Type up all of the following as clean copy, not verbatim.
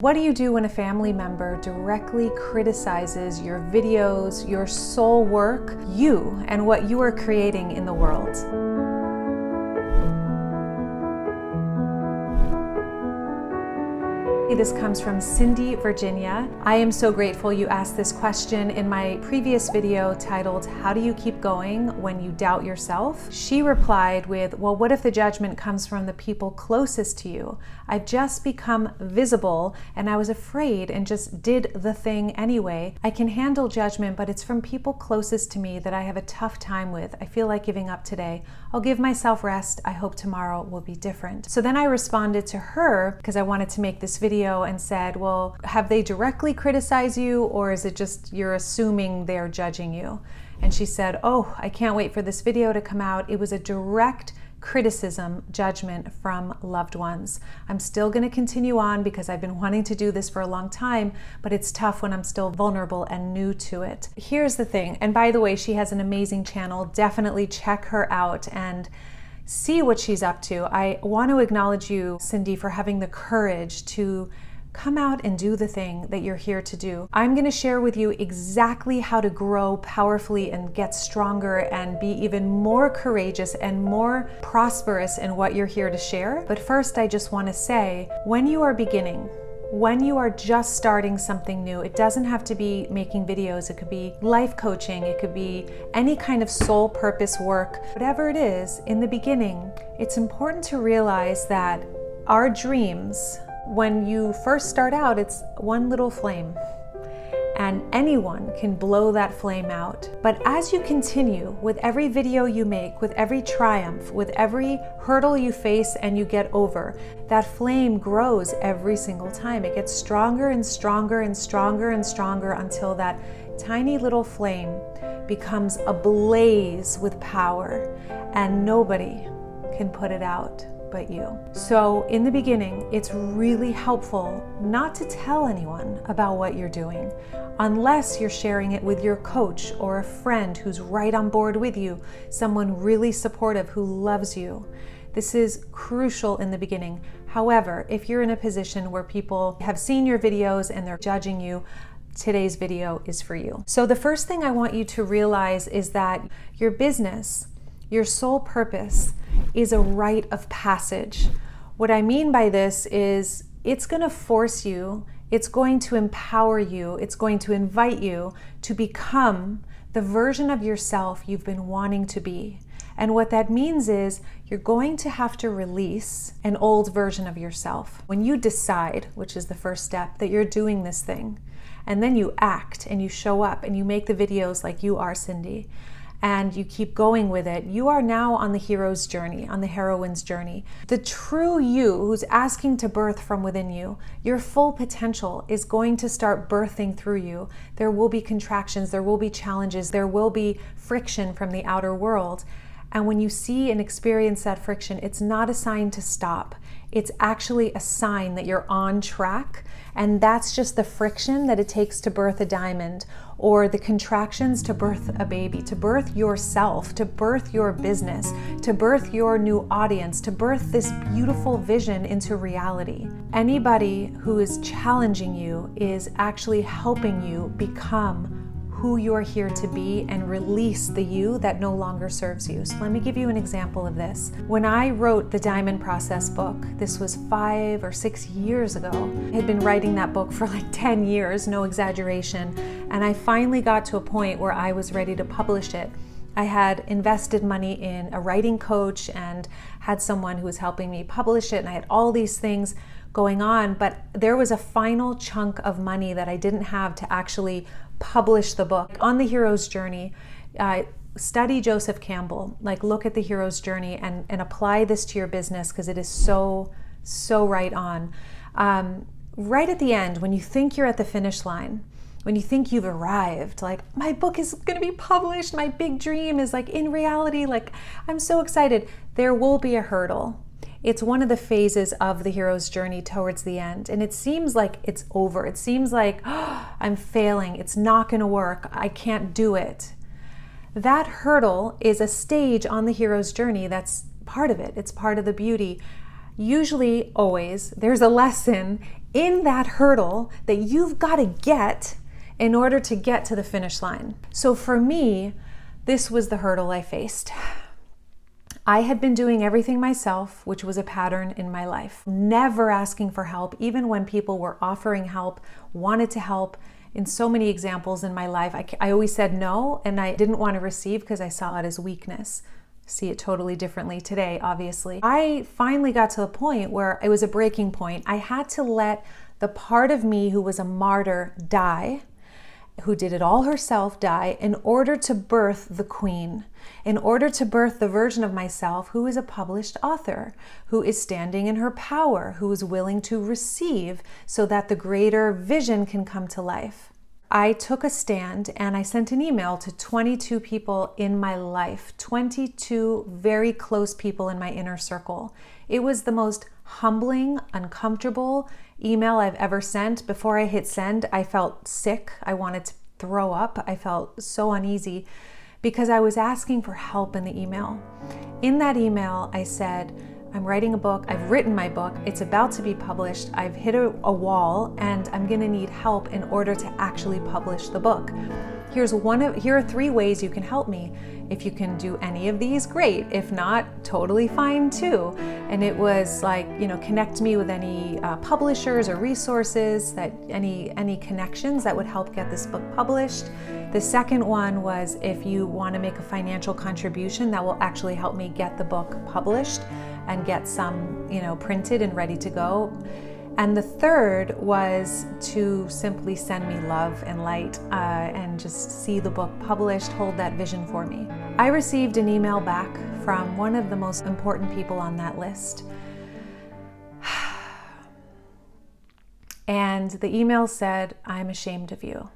What do you do when a family member directly criticizes your videos, your soul work, you, and what you are creating in the world? This comes from Cindy, Virginia. I am so grateful you asked this question in my previous video titled, "How do you keep going when you doubt yourself?" She replied with, well, what if the judgment comes from the people closest to you? I've just become visible and I was afraid and just did the thing anyway. I can handle judgment, but it's from people closest to me that I have a tough time with. I feel like giving up today. I'll give myself rest. I hope tomorrow will be different. So then I responded to her because I wanted to make this video and said, well, have they directly criticized you, or is it just you're assuming they're judging you? And she said, oh, I can't wait for this video to come out. It was a direct criticism, judgment from loved ones. I'm still going to continue on because I've been wanting to do this for a long time, but it's tough when I'm still vulnerable and new to it. Here's the thing, and by the way, she has an amazing channel. Definitely check her out and see what she's up to. I want to acknowledge you, Cindy, for having the courage to come out and do the thing that you're here to do. I'm going to share with you exactly how to grow powerfully and get stronger and be even more courageous and more prosperous in what you're here to share. But first, I just want to say, when you are beginning, when you are just starting something new, it doesn't have to be making videos. It could be life coaching. It could be any kind of soul purpose work. Whatever it is, in the beginning, it's important to realize that our dreams, when you first start out, it's one little flame. And anyone can blow that flame out. But as you continue, with every video you make, with every triumph, with every hurdle you face and you get over, that flame grows every single time. It gets stronger and stronger and stronger and stronger until that tiny little flame becomes ablaze with power, and nobody can put it out but you. So in the beginning, it's really helpful not to tell anyone about what you're doing unless you're sharing it with your coach or a friend who's right on board with you, someone really supportive who loves you. This is crucial in the beginning. However, if you're in a position where people have seen your videos and they're judging you, today's video is for you. So the first thing I want you to realize is that your business, your sole purpose, is a rite of passage. What I mean by this is it's going to force you, it's going to empower you, it's going to invite you to become the version of yourself you've been wanting to be. And what that means is you're going to have to release an old version of yourself. When you decide, which is the first step, that you're doing this thing, and then you act and you show up and you make the videos like you are, Cindy, and you keep going with it, you are now on the hero's journey, on the heroine's journey. The true you who's asking to birth from within you, your full potential is going to start birthing through you. There will be contractions, there will be challenges, there will be friction from the outer world. And when you see and experience that friction, it's not a sign to stop. It's actually a sign that you're on track, and that's just the friction that it takes to birth a diamond, or the contractions to birth a baby, to birth yourself, to birth your business, to birth your new audience, to birth this beautiful vision into reality. Anybody who is challenging you is actually helping you become who you're here to be and release the you that no longer serves you. So let me give you an example of this. When I wrote the Diamond Process book, this was 5 or 6 years ago. I had been writing that book for like 10 years, no exaggeration, and I finally got to a point where I was ready to publish it. I had invested money in a writing coach and had someone who was helping me publish it, and I had all these things going on, but there was a final chunk of money that I didn't have to actually publish the book. On the hero's journey, study Joseph Campbell, like look at the hero's journey and apply this to your business, because it is so right on. Right at the end, when you think you're at the finish line, when you think you've arrived, like my book is going to be published, my big dream is like in reality, like I'm so excited, there will be a hurdle. It's one of the phases of the hero's journey towards the end. And it seems like it's over. It seems like, oh, I'm failing. It's not going to work. I can't do it. That hurdle is a stage on the hero's journey. That's part of it. It's part of the beauty. Usually, always, there's a lesson in that hurdle that you've got to get in order to get to the finish line. So for me, this was the hurdle I faced. I had been doing everything myself, which was a pattern in my life. Never asking for help, even when people were offering help, wanted to help. In so many examples in my life, I always said no, and I didn't want to receive because I saw it as weakness. See it totally differently today, obviously. I finally got to the point where it was a breaking point. I had to let the part of me who was a martyr die, who did it all herself die, in order to birth the queen, in order to birth the version of myself who is a published author, who is standing in her power, who is willing to receive so that the greater vision can come to life. I took a stand and I sent an email to 22 people in my life, 22 very close people in my inner circle. It was the most humbling, uncomfortable email I've ever sent. Before I hit send, I felt sick. I wanted to throw up. I felt so uneasy because I was asking for help in the email. In that email, I said, I'm writing a book. I've written my book. It's about to be published. I've hit a wall and I'm going to need help in order to actually publish the book. Here are 3 ways you can help me. If you can do any of these, great. If not, totally fine too. And it was like, connect me with any publishers or resources, that any connections that would help get this book published. The second one was if you want to make a financial contribution that will actually help me get the book published and get some, printed and ready to go. And the third was to simply send me love and light and just see the book published, hold that vision for me. I received an email back from one of the most important people on that list. And the email said, I'm ashamed of you.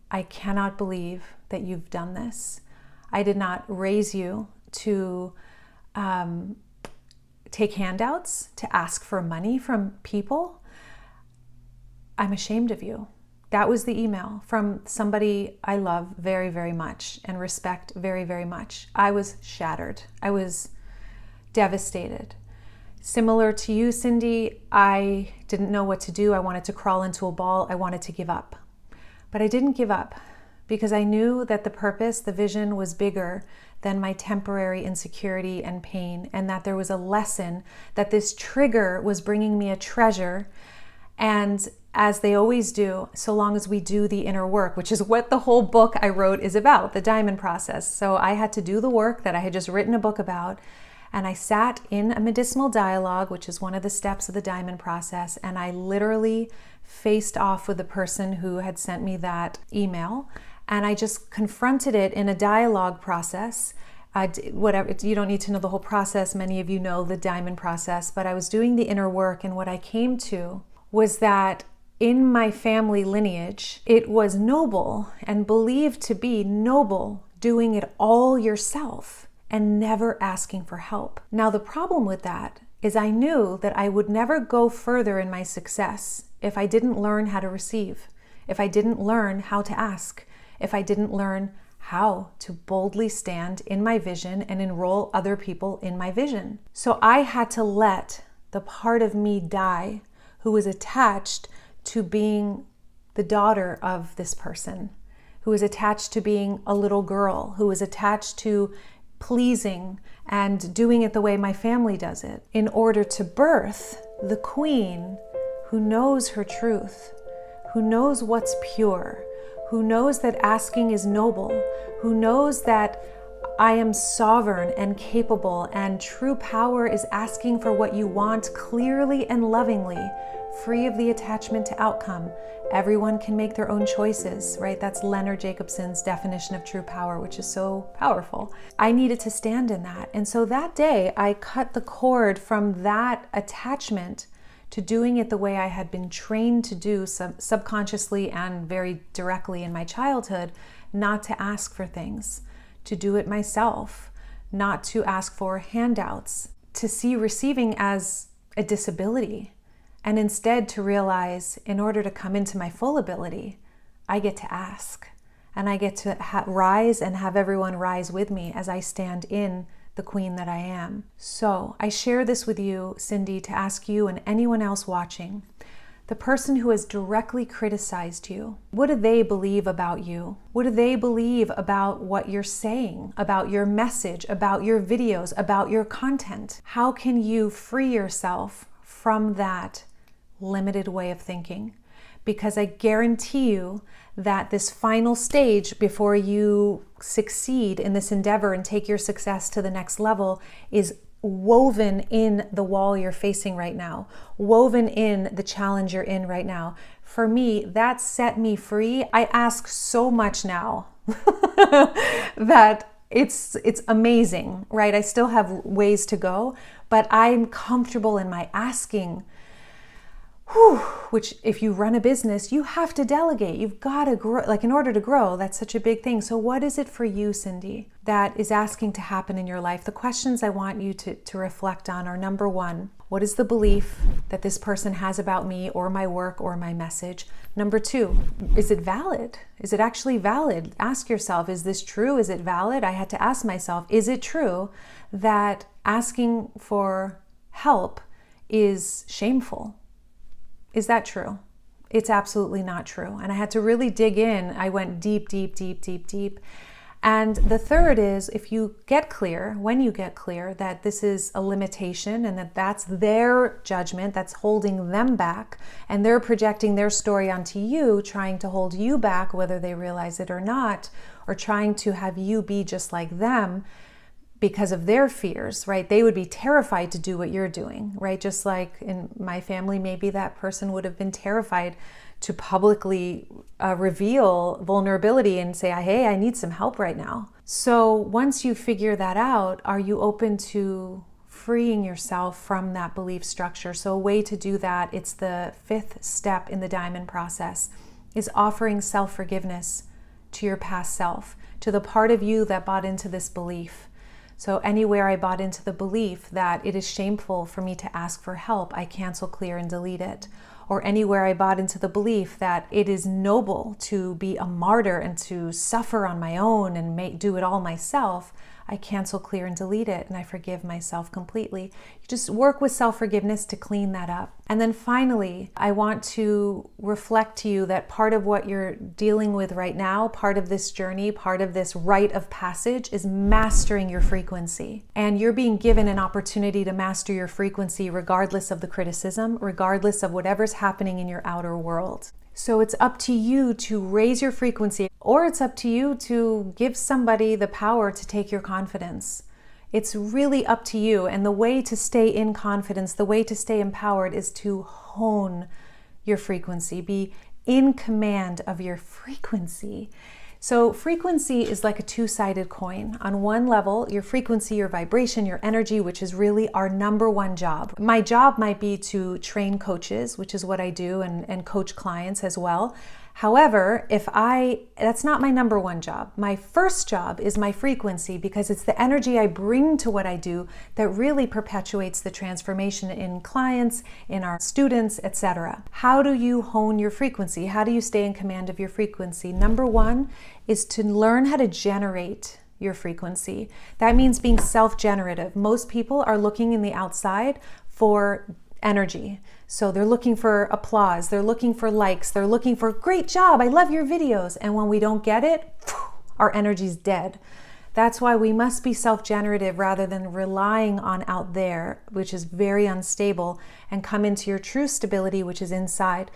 I cannot believe that you've done this. I did not raise you to take handouts, to ask for money from people. I'm ashamed of you. That was the email from somebody I love very, very much and respect very, very much. I was shattered. I was devastated. Similar to you, Cindy, I didn't know what to do. I wanted to crawl into a ball. I wanted to give up. But I didn't give up because I knew that the purpose, the vision was bigger than my temporary insecurity and pain, and that there was a lesson, that this trigger was bringing me a treasure. And as they always do, so long as we do the inner work, which is what the whole book I wrote is about, the diamond process. So I had to do the work that I had just written a book about, and I sat in a medicinal dialogue, which is one of the steps of the diamond process, and I literally faced off with the person who had sent me that email. And I just confronted it in a dialogue process. Whatever, you don't need to know the whole process. Many of you know the diamond process, but I was doing the inner work. And what I came to was that in my family lineage, it was noble and believed to be noble doing it all yourself and never asking for help. Now, the problem with that is I knew that I would never go further in my success if I didn't learn how to receive, if I didn't learn how to ask, if I didn't learn how to boldly stand in my vision and enroll other people in my vision. So I had to let the part of me die who was attached to being the daughter of this person, who was attached to being a little girl, who was attached to pleasing and doing it the way my family does it, in order to birth the queen who knows her truth, who knows what's pure, who knows that asking is noble, who knows that I am sovereign and capable, and true power is asking for what you want clearly and lovingly, free of the attachment to outcome. Everyone can make their own choices, right? That's Leonard Jacobson's definition of true power, which is so powerful. I needed to stand in that. And so that day, I cut the cord from that attachment to doing it the way I had been trained to do subconsciously and very directly in my childhood, not to ask for things, to do it myself, not to ask for handouts, to see receiving as a disability, and instead to realize in order to come into my full ability, I get to ask, and I get to rise and have everyone rise with me as I stand in the queen that I am. So I share this with you, Cindy, to ask you and anyone else watching The person who has directly criticized you, what do they believe about you? What do they believe about what you're saying, about your message, about your videos, about your content? How can you free yourself from that limited way of thinking? Because I guarantee you that this final stage before you succeed in this endeavor and take your success to the next level is woven in the wall you're facing right now, woven in the challenge you're in right now. For me, that set me free. I ask so much now that it's amazing, right? I still have ways to go, but I'm comfortable in my asking. Which if you run a business, you have to delegate. You've got to grow. Like in order to grow, that's such a big thing. So what is it for you, Cindy, that is asking to happen in your life? The questions I want you to reflect on are, number one, what is the belief that this person has about me or my work or my message? Number two, is it valid? Is it actually valid? Ask yourself, is this true? Is it valid? I had to ask myself, is it true that asking for help is shameful? Is that true? It's absolutely not true. And I had to really dig in. I went deep, deep, deep, deep, deep. And the third is, if you get clear, when you get clear that this is a limitation and that that's their judgment that's holding them back, and they're projecting their story onto you, trying to hold you back, whether they realize it or not, or trying to have you be just like them, because of their fears, right? They would be terrified to do what you're doing, right? Just like in my family, maybe that person would have been terrified to publicly reveal vulnerability and say, hey, I need some help right now. So once you figure that out, are you open to freeing yourself from that belief structure? So a way to do that, it's the fifth step in the diamond process, is offering self-forgiveness to your past self, to the part of you that bought into this belief. So anywhere I bought into the belief that it is shameful for me to ask for help, I cancel, clear, and delete it. Or anywhere I bought into the belief that it is noble to be a martyr and to suffer on my own and do it all myself, I cancel, clear, and delete it, and I forgive myself completely. You just work with self-forgiveness to clean that up. And then finally, I want to reflect to you that part of what you're dealing with right now, part of this journey, part of this rite of passage is mastering your frequency. And you're being given an opportunity to master your frequency regardless of the criticism, regardless of whatever's happening in your outer world. So it's up to you to raise your frequency, or it's up to you to give somebody the power to take your confidence. It's really up to you. And the way to stay in confidence, the way to stay empowered is to hone your frequency, be in command of your frequency. So frequency is like a two-sided coin. On one level, your frequency, your vibration, your energy, which is really our number one job. My job might be to train coaches, which is what I do, and coach clients as well. However, that's not my number one job. My first job is my frequency, because it's the energy I bring to what I do that really perpetuates the transformation in clients, in our students, etc. How do you hone your frequency? How do you stay in command of your frequency? Number one is to learn how to generate your frequency. That means being self-generative. Most people are looking in the outside for energy. So they're looking for applause, they're looking for likes, they're looking for great job, I love your videos. And when we don't get it, our energy's dead. That's why we must be self-generative rather than relying on out there, which is very unstable, and come into your true stability, which is inside.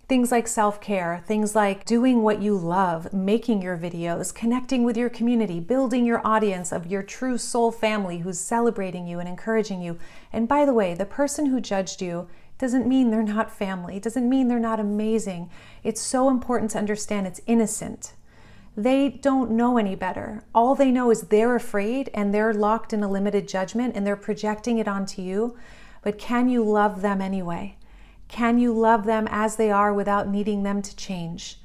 Things like self-care, things like doing what you love, making your videos, connecting with your community, building your audience of your true soul family who's celebrating you and encouraging you. And by the way, the person who judged you doesn't mean they're not family, doesn't mean they're not amazing. It's so important to understand it's innocent. They don't know any better. All they know is they're afraid and they're locked in a limited judgment and they're projecting it onto you. But can you love them anyway? Can you love them as they are without needing them to change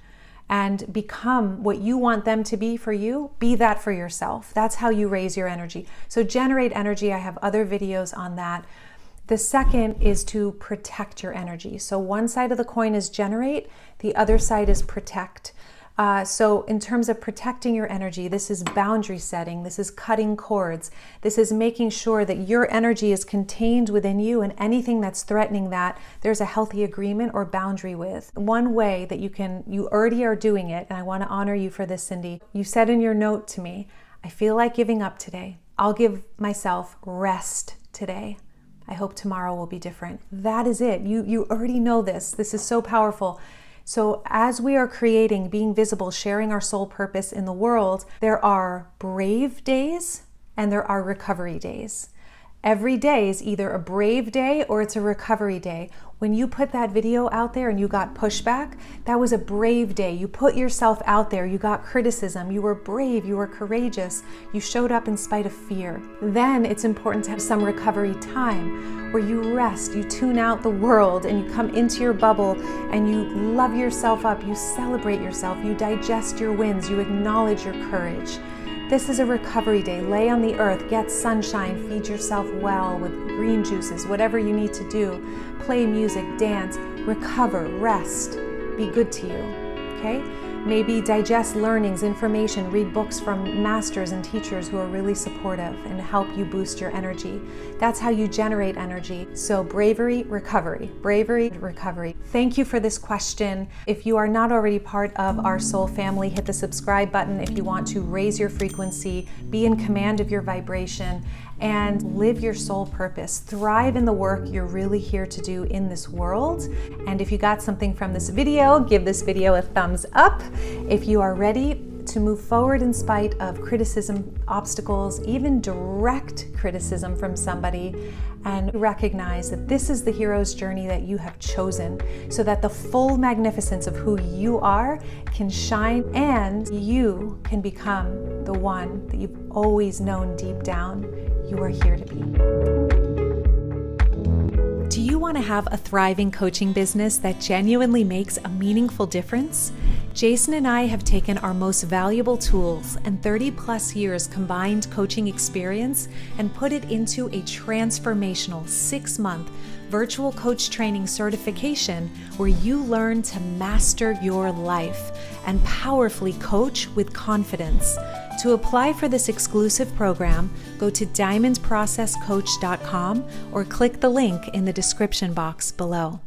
and become what you want them to be for you? Be that for yourself. That's how you raise your energy. So generate energy. I have other videos on that. The second is to protect your energy. So one side of the coin is generate, the other side is protect. So in terms of protecting your energy, this is boundary setting, this is cutting cords, this is making sure that your energy is contained within you, and anything that's threatening that, there's a healthy agreement or boundary with. One way that you already are doing it, and I want to honor you for this, Cindy. You said in your note to me, I feel like giving up today. I'll give myself rest today. I hope tomorrow will be different. That is it. You already know this. This is so powerful. So as we are creating, being visible, sharing our soul purpose in the world, there are brave days and there are recovery days. Every day is either a brave day or it's a recovery day. When you put that video out there and you got pushback, that was a brave day. You put yourself out there, you got criticism, you were brave, you were courageous, you showed up in spite of fear. Then it's important to have some recovery time where you rest, you tune out the world and you come into your bubble and you love yourself up, you celebrate yourself, you digest your wins, you acknowledge your courage. This is a recovery day. Lay on the earth, get sunshine, feed yourself well with green juices, whatever you need to do. Play music, dance, recover, rest, be good to you, okay? Maybe digest learnings, information, read books from masters and teachers who are really supportive and help you boost your energy. That's how you generate energy. So bravery, recovery, bravery, recovery. Thank you for this question. If you are not already part of our soul family, hit the subscribe button if you want to raise your frequency, be in command of your vibration, and live your soul purpose. Thrive in the work you're really here to do in this world. And if you got something from this video, give this video a thumbs up. If you are ready to move forward in spite of criticism, obstacles, even direct criticism from somebody, and recognize that this is the hero's journey that you have chosen so that the full magnificence of who you are can shine and you can become the one that you've always known deep down you are here to be. Do you want to have a thriving coaching business that genuinely makes a meaningful difference? Jason and I have taken our most valuable tools and 30+ years combined coaching experience and put it into a transformational 6-month virtual coach training certification where you learn to master your life and powerfully coach with confidence. To apply for this exclusive program, go to diamondprocesscoach.com or click the link in the description box below.